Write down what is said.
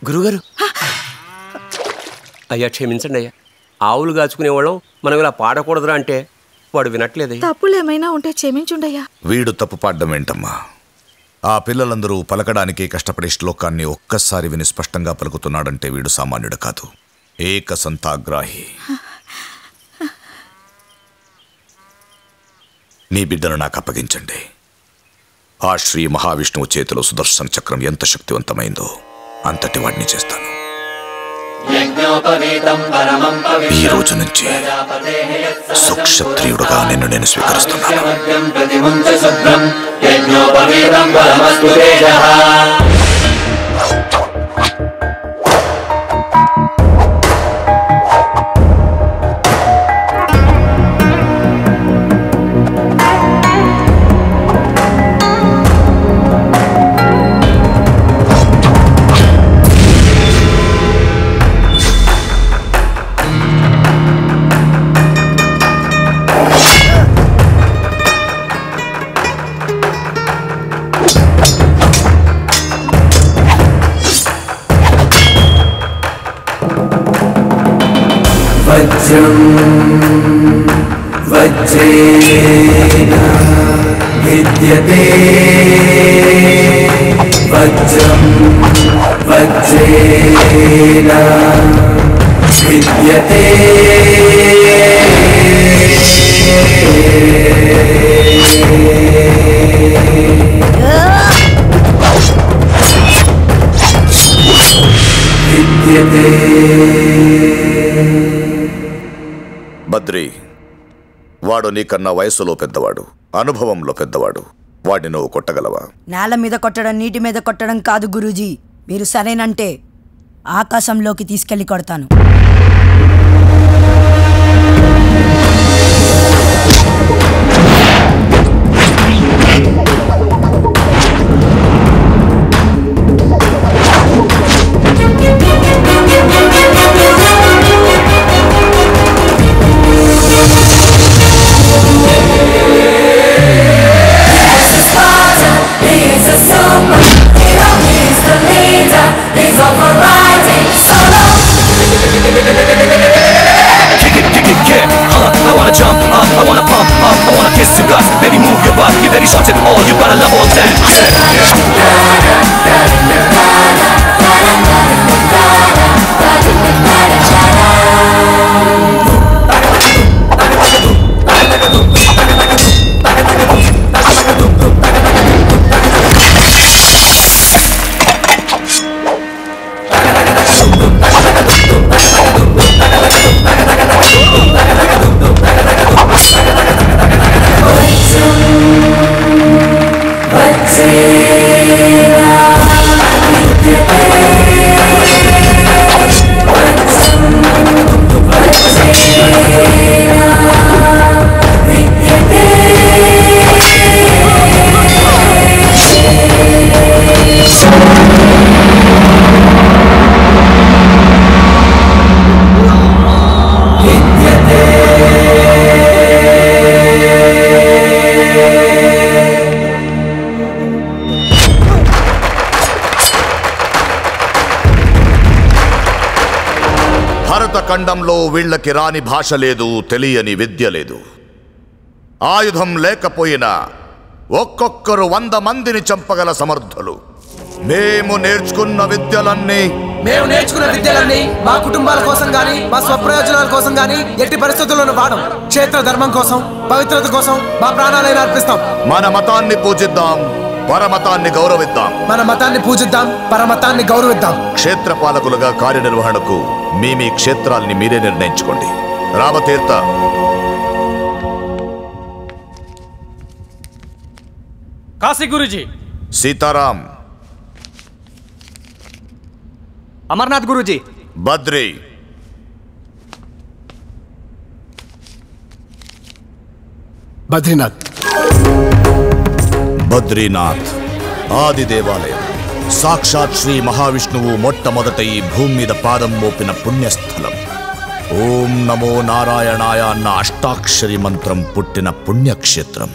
గురుగారు అయ్యా క్షమించండి అయ్యా. ఆవులు కాచుకునేవాళ్ళం మనం ఇలా పాడకూడదురా అంటే వాడు వినట్లేదు. తప్పులేమైనా ఉంటే క్షమించుండయ్యా. వీడు తప్పు పాడడం ఏంటమ్మా? ఆ పిల్లలందరూ పలకడానికి కష్టపడే శ్లోకాన్ని ఒక్కసారి విని స్పష్టంగా పలుకుతున్నాడంటే వీడు సామాన్యుడు కాదు, ఏకసంతాగ్రాహి. మీ బిడ్డను నాకు అప్పగించండి. ఆ శ్రీ మహావిష్ణువు చేతిలో సుదర్శన చక్రం ఎంత శక్తివంతమైందో అంతటి వాడిని చేస్తాను. ఈ రోజు నుంచి సుక్షత్రియుడుగా నిన్ను నేను స్వీకరిస్తున్నాను. वज्रं वज्रेण भिद्यते वज्रं वज्रेण भिद्यते भिद्यते। బద్రి, వాడు నీకన్నా వయసులో పెద్దవాడు, అనుభవంలో పెద్దవాడు. వాడిని నువ్వు కొట్టగలవా? నేల మీద కొట్టడం, నీటి మీద కొట్టడం కాదు గురూజీ. మీరు సరేనంటే ఆకాశంలోకి తీసుకెళ్లి కొడతాను. ఖండంలో వీళ్ళకి రాని భాష లేదు, తెలియని విద్య లేదు. ఆయుధం లేకపోయినా ఒక్కొక్కరు 100 మందిని చంపగల సమర్థులు. మేము నేర్చుకున్న విద్యలన్నీ మా కుటుంబాల కోసం గానీ, మా స్వప్రయోజనాల కోసం గానీ ఎట్టి పరిస్థితుల్లోనూ వాడం. క్షేత్ర ధర్మం కోసం, పవిత్రత కోసం మా ప్రాణాలైనా అర్పిస్తాం. మన మతాన్ని పూజిద్దాం, పరమతాన్ని గౌరవిద్దాం. మన మతాన్ని పూజిద్దాం, పరమతాన్ని గౌరవిద్దాం. క్షేత్రపాలకులుగా కార్యనిర్వహణకు మీ క్షేత్రాల్ని మీరే నిర్ణయించుకోండి. రామతీర్థ, కాశీ గురూజీ. సీతారాం, అమర్నాథ్ గురూజీ. బద్రి, బద్రీనాథ్. బద్రీనాథ్ ఆది దేవాలయం. సాక్షాత్ శ్రీ మహావిష్ణువు మొట్టమొదట ఈ భూమి మీద పాదం మోపిన పుణ్యస్థలం. ఓం నమో నారాయణాయ అన్న అష్టాక్షరి మంత్రం పుట్టిన పుణ్యక్షేత్రం.